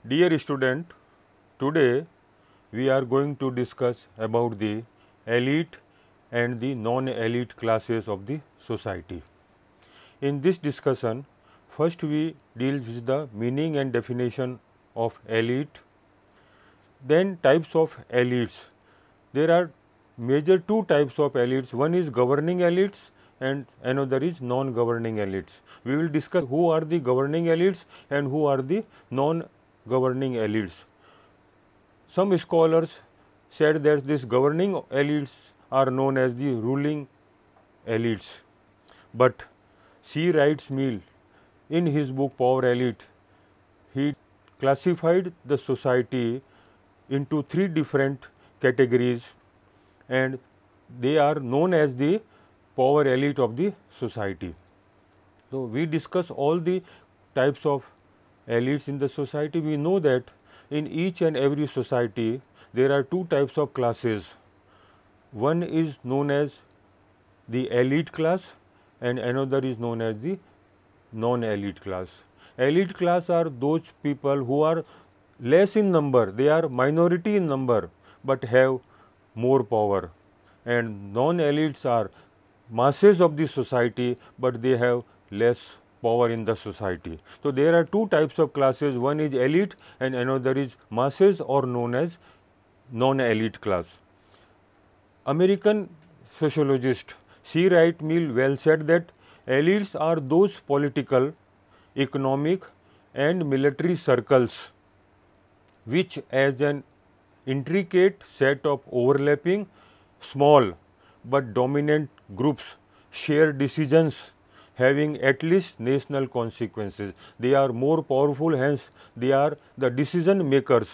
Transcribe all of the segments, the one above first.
Dear student, today we are going to discuss about the elite and the non-elite classes of the society. In this discussion, first we deal with the meaning and definition of elite, then types of elites. There are major two types of elites. One is governing elites and another is non-governing elites. We will discuss who are the governing elites and who are the non-governing elites. Some scholars said that these governing elites are known as the ruling elites. But C. Wright Mill, in his book Power Elite, he classified the society into three different categories, and they are known as the power elite of the society. So, we discuss all the types of elites in the society. We know that in each and every society there are two types of classes. One is known as the elite class and another is known as the non-elite class. Elite class are those people who are less in number, they are minority in number but have more power, and non-elites are masses of the society but they have less power in the society. So, there are two types of classes, one is elite and another is masses or known as non-elite class. American sociologist C. Wright Mill well said that elites are those political, economic and military circles which as an intricate set of overlapping small but dominant groups share decisions having at least national consequences. They are more powerful, hence they are the decision makers.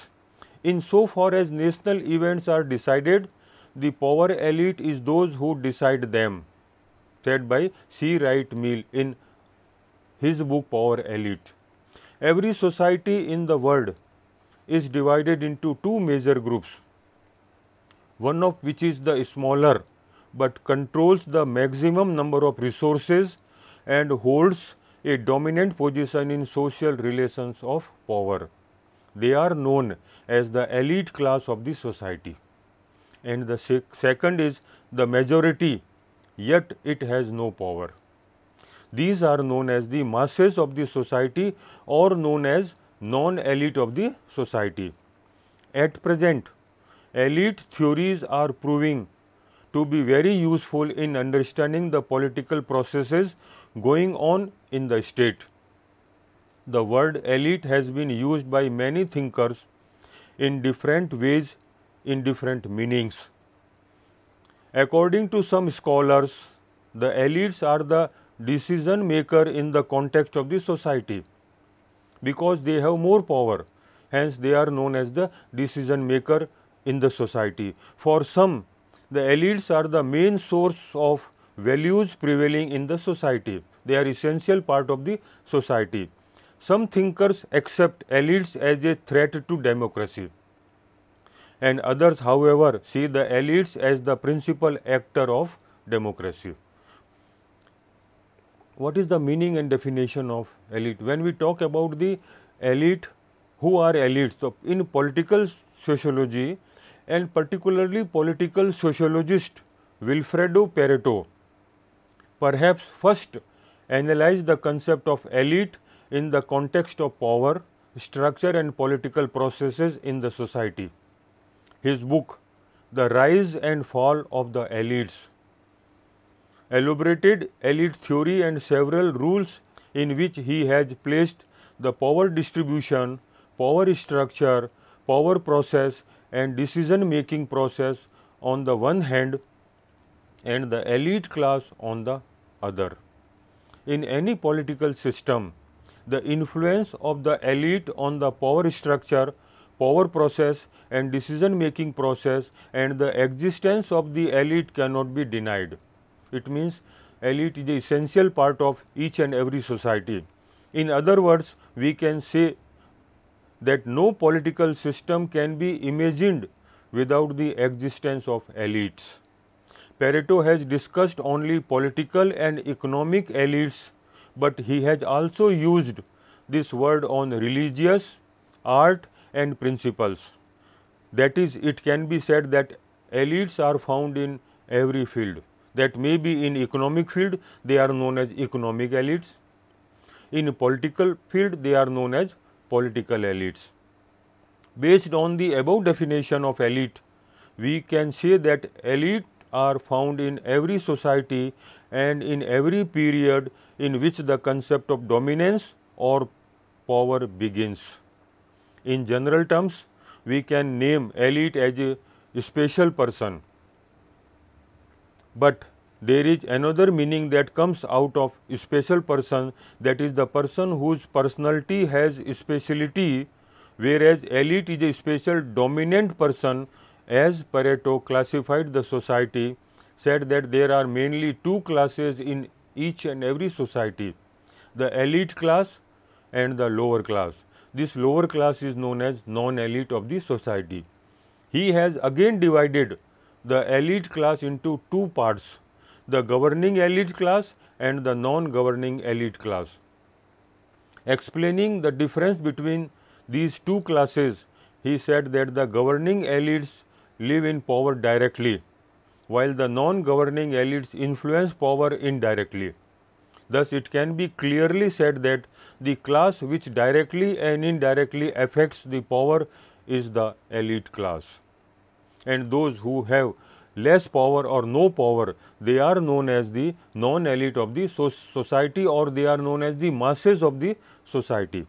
In so far as national events are decided, the power elite is those who decide them, said by C. Wright Mill in his book Power Elite. Every society in the world is divided into two major groups, one of which is the smaller but controls the maximum number of resources and holds a dominant position in social relations of power. They are known as the elite class of the society. And the second is the majority, yet it has no power. These are known as the masses of the society or known as non-elite of the society. At present, elite theories are proving to be very useful in understanding the political processes going on in the state. The word elite has been used by many thinkers in different ways, in different meanings. According to some scholars, the elites are the decision maker in the context of the society because they have more power, hence they are known as the decision maker in the society. For some, the elites are the main source of values prevailing in the society. They are essential part of the society. Some thinkers accept elites as a threat to democracy, and others, however, see the elites as the principal actor of democracy. What is the meaning and definition of elite? When we talk about the elite, who are elites? So, in political sociology and particularly political sociologist Vilfredo Pareto perhaps first analyzed the concept of elite in the context of power, structure and political processes in the society. His book, The Rise and Fall of the Elites, elaborated elite theory and several rules in which he has placed the power distribution, power structure, power process and decision making process on the one hand and the elite class on the other. In any political system, the influence of the elite on the power structure, power process and decision making process and the existence of the elite cannot be denied. It means elite is the essential part of each and every society. In other words, we can say that no political system can be imagined without the existence of elites. Pareto has discussed only political and economic elites, but he has also used this word on religious, art and principles. That is, it can be said that elites are found in every field. That may be in economic field, they are known as economic elites. In political field, they are known as political elites. Based on the above definition of elite, we can say that elite are found in every society and in every period in which the concept of dominance or power begins. In general terms, we can name elite as a special person. But there is another meaning that comes out of special person, that is the person whose personality has speciality, whereas elite is a special dominant person. As Pareto classified the society, said that there are mainly two classes in each and every society, the elite class and the lower class. This lower class is known as non-elite of the society. He has again divided the elite class into two parts, the governing elite class and the non-governing elite class. Explaining the difference between these two classes, he said that the governing elites live in power directly, while the non-governing elites influence power indirectly. Thus, it can be clearly said that the class which directly and indirectly affects the power is the elite class. And those who have less power or no power, they are known as the non-elite of the society, or they are known as the masses of the society.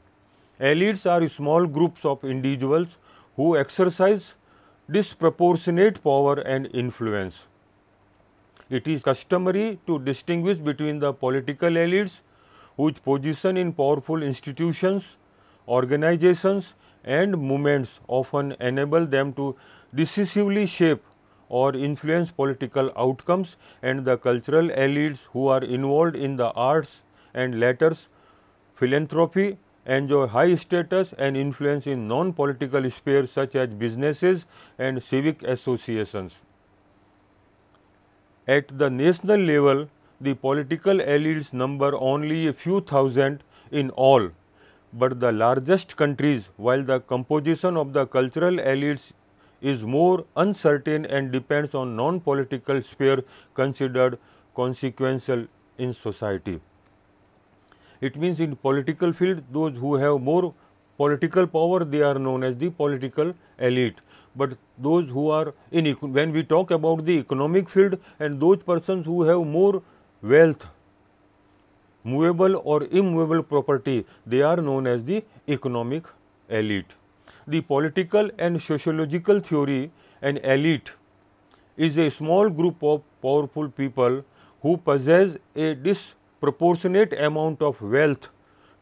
Elites are small groups of individuals who exercise disproportionate power and influence. It is customary to distinguish between the political elites, whose position in powerful institutions, organizations and movements often enable them to decisively shape or influence political outcomes, and the cultural elites who are involved in the arts and letters, philanthropy, enjoy high status and influence in non-political spheres such as businesses and civic associations. At the national level, the political elites number only a few thousand in all, but the largest countries, while the composition of the cultural elites is more uncertain and depends on non-political sphere considered consequential in society. It means in political field, those who have more political power, they are known as the political elite. But those who are in, when we talk about the economic field, and those persons who have more wealth, movable or immovable property, they are known as the economic elite. The political and sociological theory, an elite is a small group of powerful people who possess a disproportionate amount of wealth,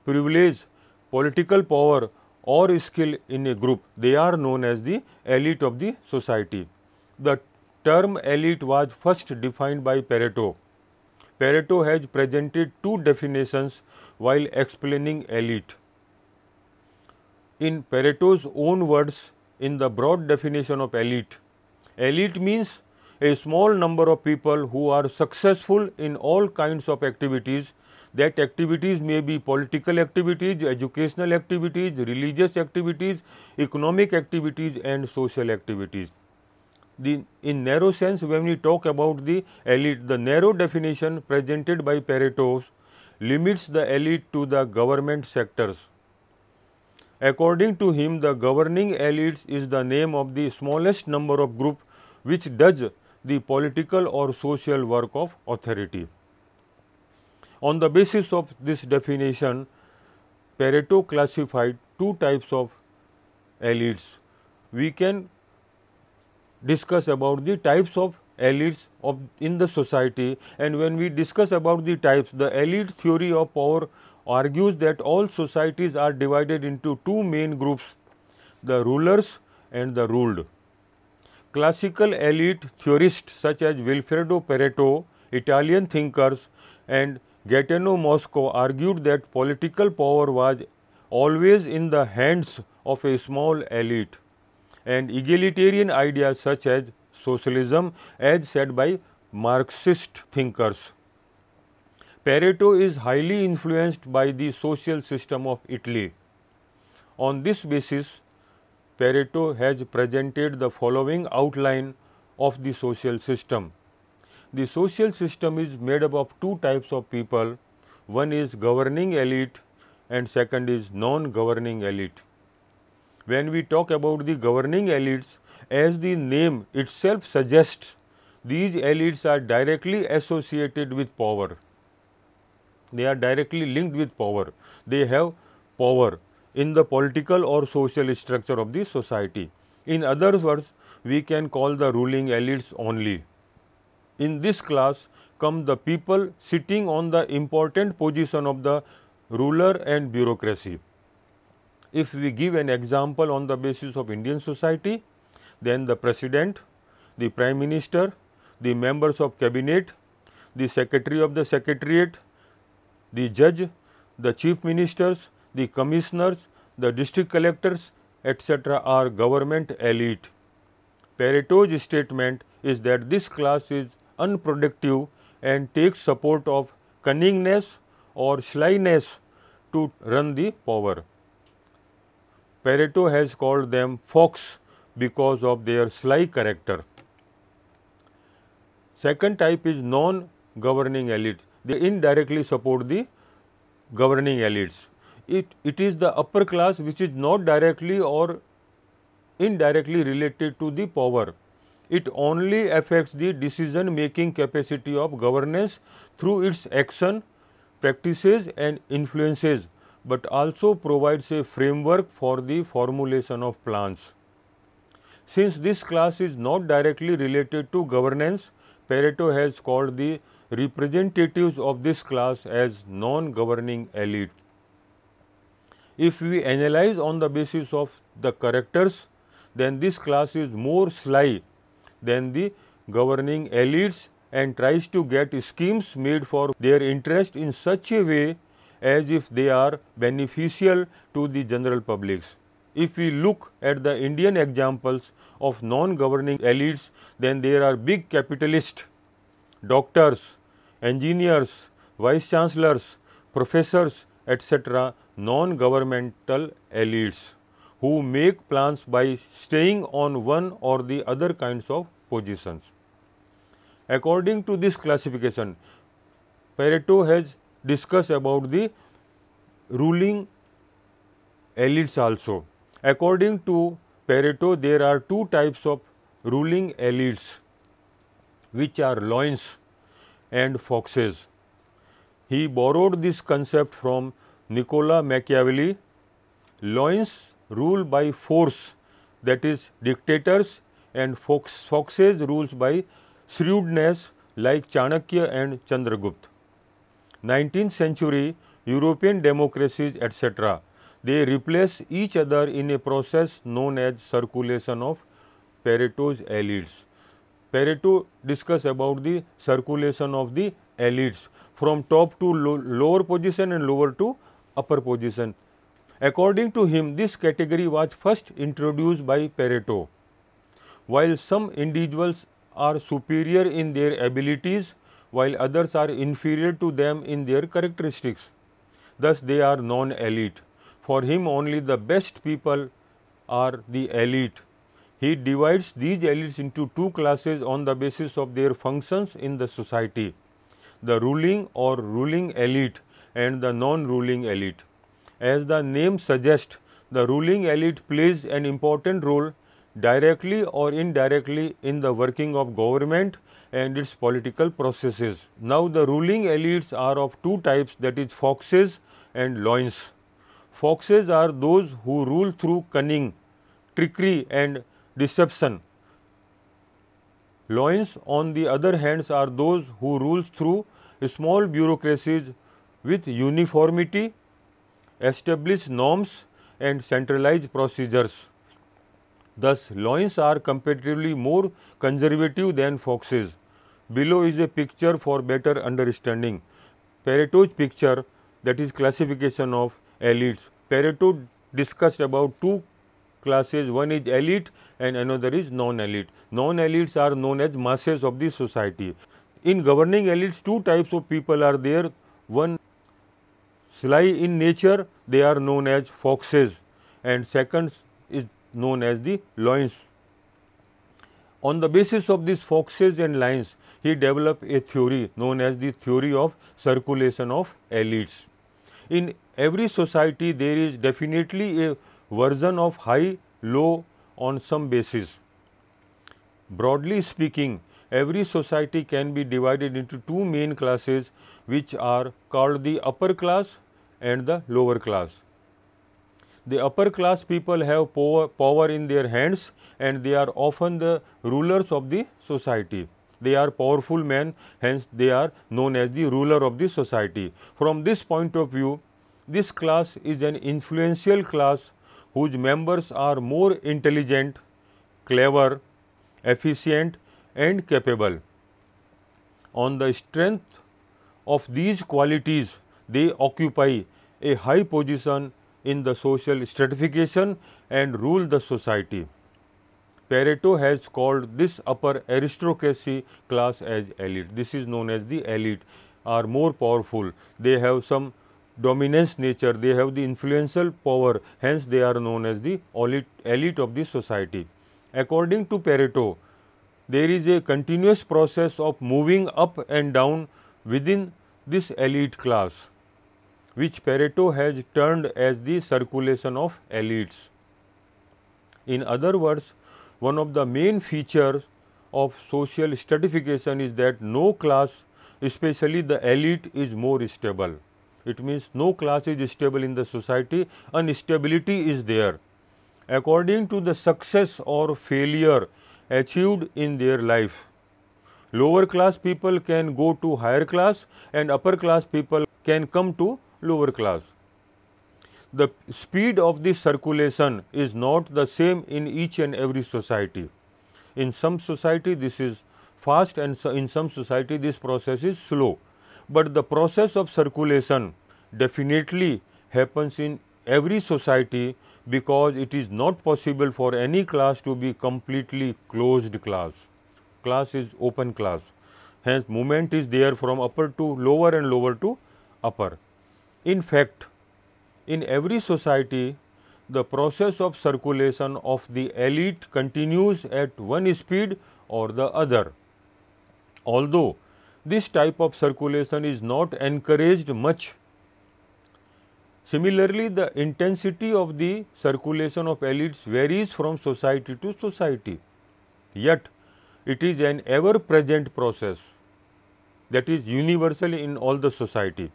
privilege, political power or skill in a group. They are known as the elite of the society. The term elite was first defined by Pareto. Pareto has presented two definitions while explaining elite. In Pareto's own words, in the broad definition of elite, elite means a small number of people who are successful in all kinds of activities. That activities may be political activities, educational activities, religious activities, economic activities and social activities. In narrow sense, when we talk about the elite, the narrow definition presented by Pareto limits the elite to the government sectors. According to him, the governing elites is the name of the smallest number of group which does the political or social work of authority. On the basis of this definition, Pareto classified two types of elites. We can discuss about the types of elites in the society, and when we discuss about the types, the elite theory of power argues that all societies are divided into two main groups, the rulers and the ruled. Classical elite theorists such as Vilfredo Pareto, Italian thinkers and Gaetano Mosco argued that political power was always in the hands of a small elite, and egalitarian ideas such as socialism, as said by Marxist thinkers. Pareto is highly influenced by the social system of Italy. On this basis, Pareto has presented the following outline of the social system. The social system is made up of two types of people. One is governing elite and second is non-governing elite. When we talk about the governing elites, as the name itself suggests, these elites are directly associated with power. They are directly linked with power. They have power in the political or social structure of the society. In other words, we can call the ruling elites only. In this class come the people sitting on the important position of the ruler and bureaucracy. If we give an example on the basis of Indian society, then the president, the prime minister, the members of cabinet, the secretary of the secretariat, the judge, the chief ministers, the commissioners, the district collectors, etc. are government elite. Pareto's statement is that this class is unproductive and takes support of cunningness or slyness to run the power. Pareto has called them fox because of their sly character. Second type is non-governing elite. They indirectly support the governing elites. It is the upper class which is not directly or indirectly related to the power. It only affects the decision-making capacity of governance through its action, practices and influences, but also provides a framework for the formulation of plans. Since this class is not directly related to governance, Pareto has called the representatives of this class as non-governing elite. If we analyze on the basis of the characters, then this class is more sly than the governing elites and tries to get schemes made for their interest in such a way as if they are beneficial to the general publics. If we look at the Indian examples of non-governing elites, then there are big capitalists, doctors, engineers, vice chancellors, professors, etc., non-governmental elites who make plans by staying on one or the other kinds of positions. According to this classification, Pareto has discussed about the ruling elites also. According to Pareto, there are two types of ruling elites, which are loins and foxes. He borrowed this concept from Niccolo Machiavelli. Loins rule by force, that is dictators, and foxes rules by shrewdness like Chanakya and Chandragupta. 19th century European democracies, etc., they replace each other in a process known as circulation of Pareto's elites. Pareto discuss about the circulation of the elites from top to lower position and lower to upper position. According to him, this category was first introduced by Pareto. While some individuals are superior in their abilities, while others are inferior to them in their characteristics. Thus, they are non-elite. For him, only the best people are the elite. He divides these elites into two classes on the basis of their functions in the society: the ruling or ruling elite and the non-ruling elite. As the name suggests, the ruling elite plays an important role directly or indirectly in the working of government and its political processes. Now, the ruling elites are of two types, that is foxes and loins. Foxes are those who rule through cunning, trickery and deception. Loins, on the other hand, are those who rule through small bureaucracies with uniformity, established norms and centralized procedures. Thus, loins are comparatively more conservative than foxes. Below is a picture for better understanding. Pareto's picture, that is classification of elites. Pareto discussed about two classes, one is elite and another is non-elite. Non-elites are known as masses of the society. In governing elites, two types of people are there. One, sly in nature, they are known as foxes, and second is known as the Loins. On the basis of these foxes and lions, he developed a theory known as the theory of circulation of elites. In every society, there is definitely a version of high, low on some basis. Broadly speaking, every society can be divided into two main classes, which are called the upper class and the lower class. The upper class people have power in their hands, and they are often the rulers of the society. They are powerful men, hence they are known as the ruler of the society. From this point of view, this class is an influential class whose members are more intelligent, clever, efficient and capable. On the strength of these qualities, they occupy a high position in the social stratification and rule the society. Pareto has called this upper aristocracy class as elite. This is known as the elite, are more powerful. They have some dominance nature, they have the influential power, hence they are known as the elite of the society. According to Pareto, there is a continuous process of moving up and down within this elite class, which Pareto has termed as the circulation of elites. In other words, one of the main features of social stratification is that no class, especially the elite, is more stable. It means no class is stable in the society, instability is there. According to the success or failure achieved in their life, lower class people can go to higher class and upper class people can come to lower class. The speed of this circulation is not the same in each and every society. In some society this is fast, and in some society this process is slow. But the process of circulation definitely happens in every society, because it is not possible for any class to be completely closed class. Class is open class. Hence, movement is there from upper to lower and lower to upper. In fact, in every society, the process of circulation of the elite continues at one speed or the other. Although this type of circulation is not encouraged much, similarly, the intensity of the circulation of elites varies from society to society. Yet, it is an ever-present process that is universal in all the society.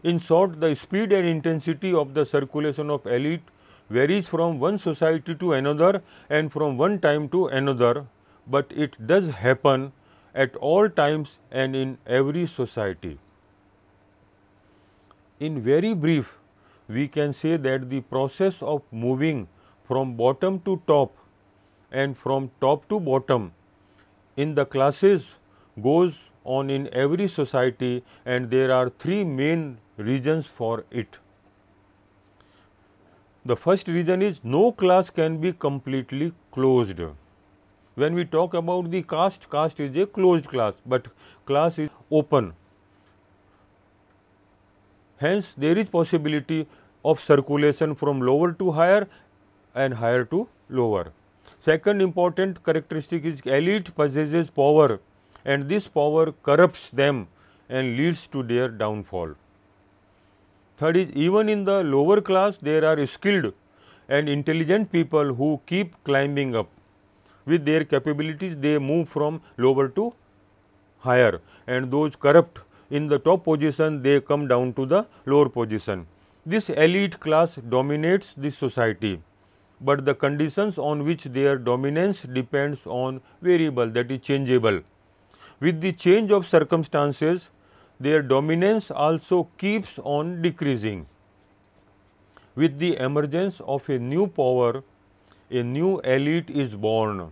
In short, the speed and intensity of the circulation of elite varies from one society to another and from one time to another, but it does happen at all times and in every society. In very brief, we can say that the process of moving from bottom to top and from top to bottom in the classes goes on in every society, and there are three main reasons for it. The first reason is no class can be completely closed. When we talk about the caste, caste is a closed class, but class is open. Hence, there is possibility of circulation from lower to higher and higher to lower. Second important characteristic is elite possesses power, and this power corrupts them and leads to their downfall. Third is, even in the lower class there are skilled and intelligent people who keep climbing up. With their capabilities they move from lower to higher, and those corrupt in the top position they come down to the lower position. This elite class dominates the society, but the conditions on which their dominance depends on variable, that is changeable. With the change of circumstances, their dominance also keeps on decreasing. With the emergence of a new power, a new elite is born,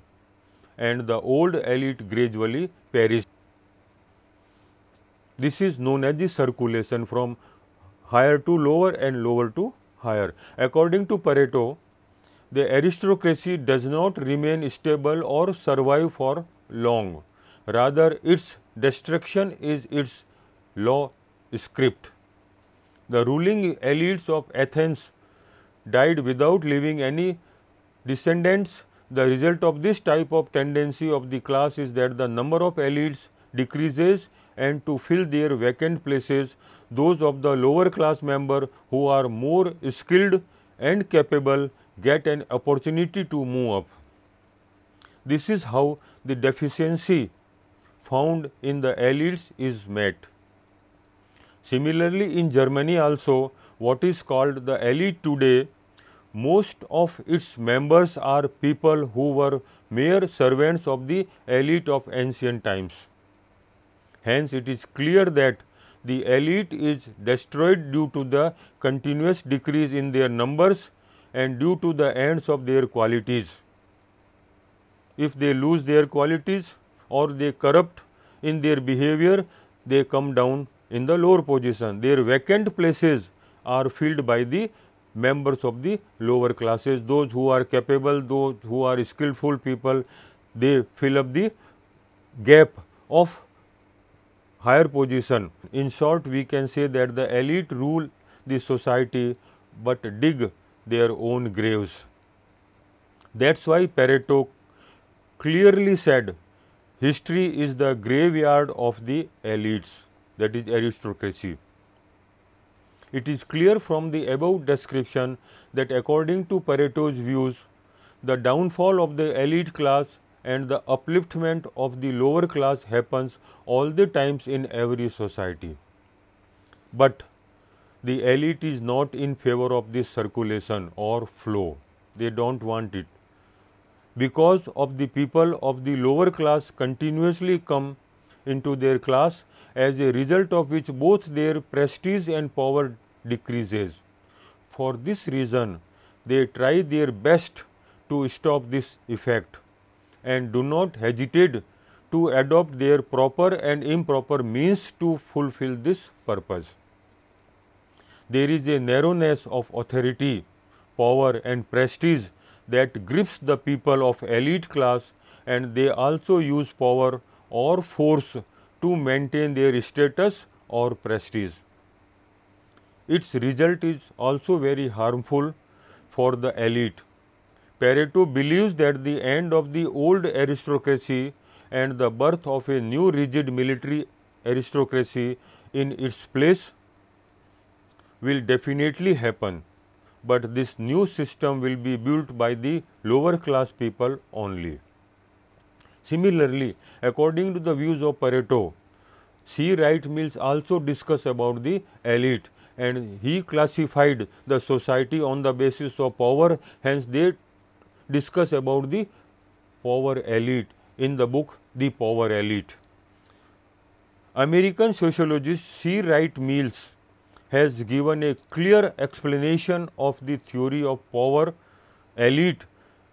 and the old elite gradually perishes. This is known as the circulation from higher to lower and lower to higher. According to Pareto, the aristocracy does not remain stable or survive for long. Rather, its destruction is its law script. The ruling elites of Athens died without leaving any descendants. The result of this type of tendency of the class is that the number of elites decreases, and to fill their vacant places, those of the lower class member who are more skilled and capable get an opportunity to move up. This is how the deficiency found in the elites is met. Similarly, in Germany also, what is called the elite today, most of its members are people who were mere servants of the elite of ancient times. Hence, it is clear that the elite is destroyed due to the continuous decrease in their numbers and due to the ends of their qualities. If they lose their qualities or they corrupt in their behavior, they come down in the lower position. Their vacant places are filled by the members of the lower classes. Those who are capable, those who are skillful people, they fill up the gap of higher position. In short, we can say that the elite rule the society but dig their own graves. That's why Pareto clearly said, history is the graveyard of the elites, that is aristocracy. It is clear from the above description that according to Pareto's views, the downfall of the elite class and the upliftment of the lower class happens all the times in every society. But the elite is not in favor of this circulation or flow. They don't want it. Because of the people of the lower class continuously come into their class, as a result of which both their prestige and power decreases. For this reason, they try their best to stop this effect and do not hesitate to adopt their proper and improper means to fulfill this purpose. There is a narrowness of authority, power and prestige that grips the people of elite class, and they also use power or force to maintain their status or prestige. Its result is also very harmful for the elite. Pareto believes that the end of the old aristocracy and the birth of a new rigid military aristocracy in its place will definitely happen, but this new system will be built by the lower class people only. Similarly, according to the views of Pareto, C. Wright Mills also discussed about the elite, and he classified the society on the basis of power. Hence, they discuss about the power elite in the book The Power Elite. American sociologist C. Wright Mills has given a clear explanation of the theory of power elite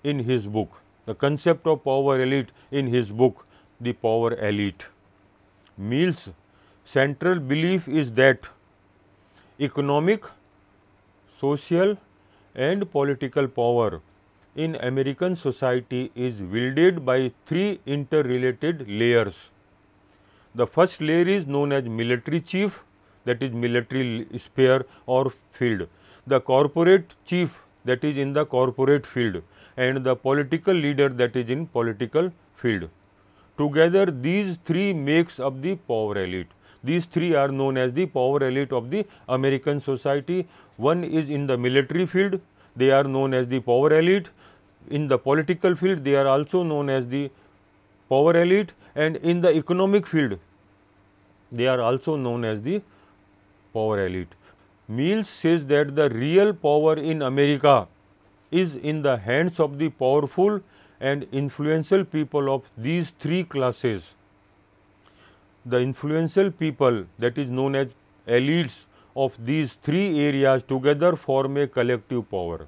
in his book, the concept of power elite in his book The Power Elite. Mills' central belief is that economic, social and political power in American society is wielded by three interrelated layers. The first layer is known as military chief, that is military sphere or field, the corporate chief, that is in the corporate field, and the political leader, that is in political field. Together these three makes up the power elite. These three are known as the power elite of the American society. One is in the military field, they are known as the power elite. In the political field, they are also known as the power elite, and in the economic field, they are also known as the power elite. Mills says that the real power in America is in the hands of the powerful and influential people of these three classes. The influential people, that is known as elites of these three areas, together form a collective power.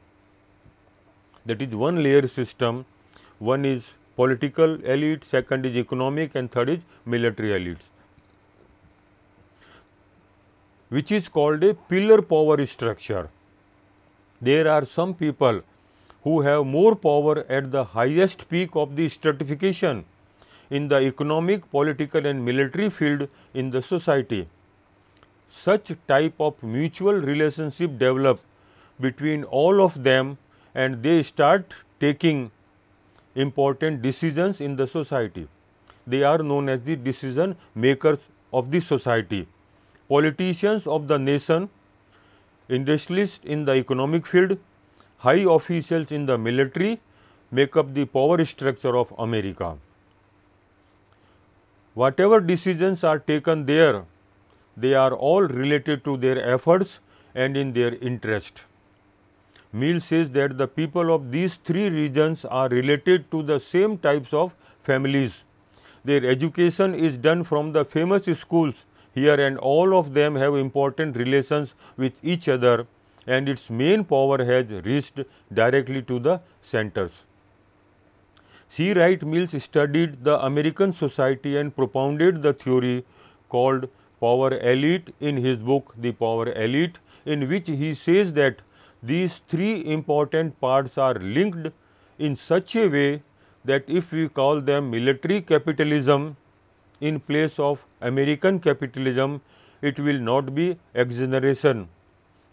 That is one layer system. One is political elite, second is economic, and third is military elites, which is called a pillar power structure. There are some people who have more power at the highest peak of the stratification in the economic, political and military field in the society. Such type of mutual relationship develop between all of them, and they start taking important decisions in the society. They are known as the decision makers of the society. Politicians of the nation, industrialists in the economic field, high officials in the military make up the power structure of America. Whatever decisions are taken there, they are all related to their efforts and in their interest. Mill says that the people of these three regions are related to the same types of families. Their education is done from the famous schools here, and all of them have important relations with each other, and its main power has reached directly to the centers. C. Wright Mills studied the American society and propounded the theory called power elite in his book The Power Elite, in which he says that these three important parts are linked in such a way that if we call them military capitalism in place of American capitalism, it will not be exaggeration,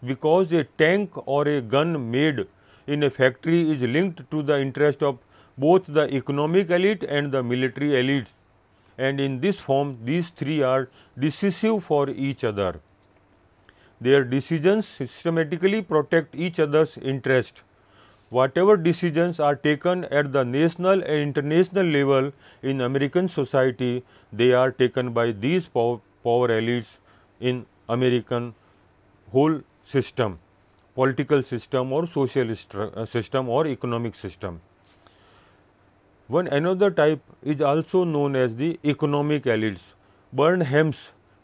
because a tank or a gun made in a factory is linked to the interest of both the economic elite and the military elites, and in this form these three are decisive for each other. Their decisions systematically protect each other's interest. Whatever decisions are taken at the national and international level in American society, they are taken by these power elites in American whole system, political system or social system or economic system. One another type is also known as the economic elites. Burnham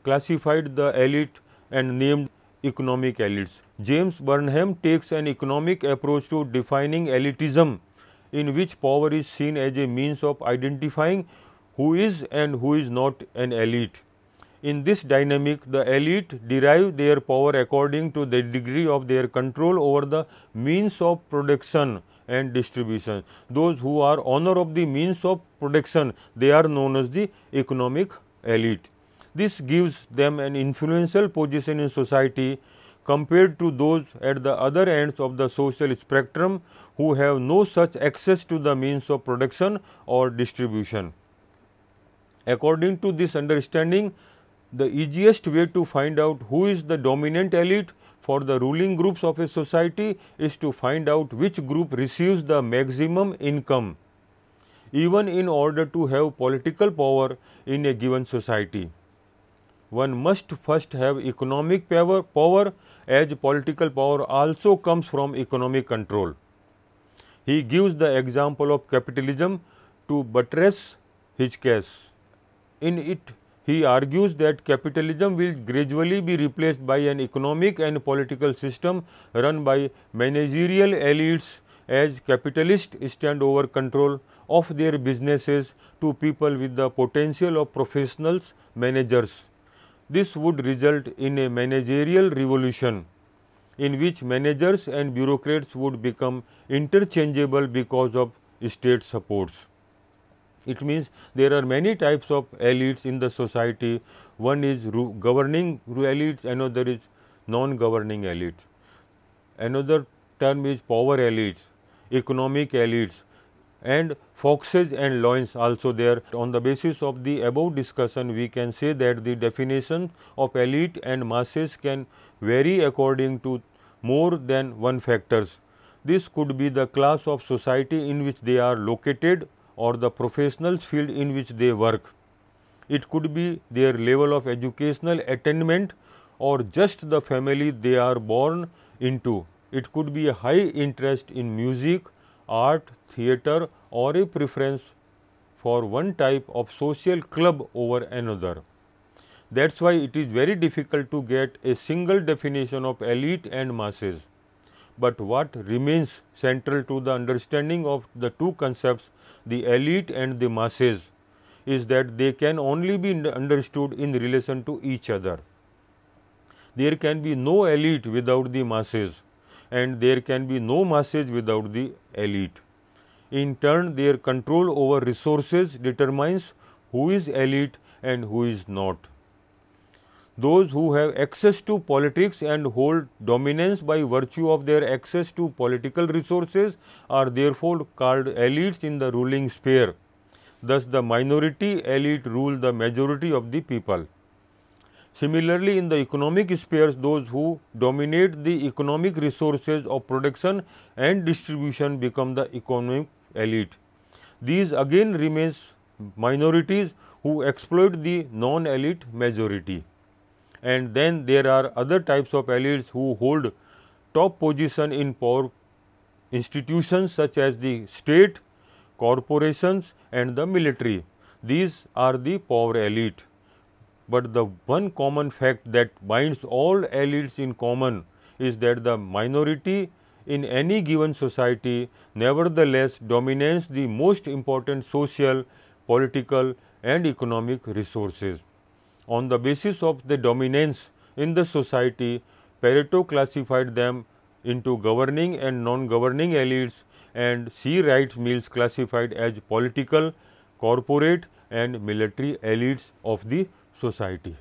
classified the elite and named economic elites. James Burnham takes an economic approach to defining elitism, in which power is seen as a means of identifying who is and who is not an elite. In this dynamic, the elite derive their power according to the degree of their control over the means of production and distribution. Those who are owner of the means of production, they are known as the economic elite. This gives them an influential position in society compared to those at the other ends of the social spectrum who have no such access to the means of production or distribution. According to this understanding, the easiest way to find out who is the dominant elite for the ruling groups of a society is to find out which group receives the maximum income, even in order to have political power in a given society. One must first have economic power, as political power also comes from economic control. He gives the example of capitalism to buttress his case. In it, he argues that capitalism will gradually be replaced by an economic and political system run by managerial elites, as capitalists stand over control of their businesses to people with the potential of professionals, managers. This would result in a managerial revolution in which managers and bureaucrats would become interchangeable because of state supports. It means there are many types of elites in the society. One is governing elites, another is non-governing elites. Another term is power elites, economic elites, and foxes and loins also there. On the basis of the above discussion, we can say that the definition of elite and masses can vary according to more than one factors. This could be the class of society in which they are located or the professional field in which they work. It could be their level of educational attainment or just the family they are born into. It could be a high interest in music, art, theatre, or a preference for one type of social club over another. That is why it is very difficult to get a single definition of elite and masses. But what remains central to the understanding of the two concepts, the elite and the masses, is that they can only be understood in relation to each other. There can be no elite without the masses, and there can be no masses without the elite. In turn, their control over resources determines who is elite and who is not. Those who have access to politics and hold dominance by virtue of their access to political resources are therefore called elites in the ruling sphere. Thus, the minority elite rule the majority of the people. Similarly, in the economic spheres, those who dominate the economic resources of production and distribution become the economic elite. These again remains minorities who exploit the non-elite majority. And then there are other types of elites who hold top position in power institutions such as the state, corporations and the military. These are the power elite. But the one common fact that binds all elites in common is that the minority in any given society nevertheless dominates the most important social, political and economic resources. On the basis of the dominance in the society, Pareto classified them into governing and non-governing elites, and C. Wright Mills classified as political, corporate and military elites of the society.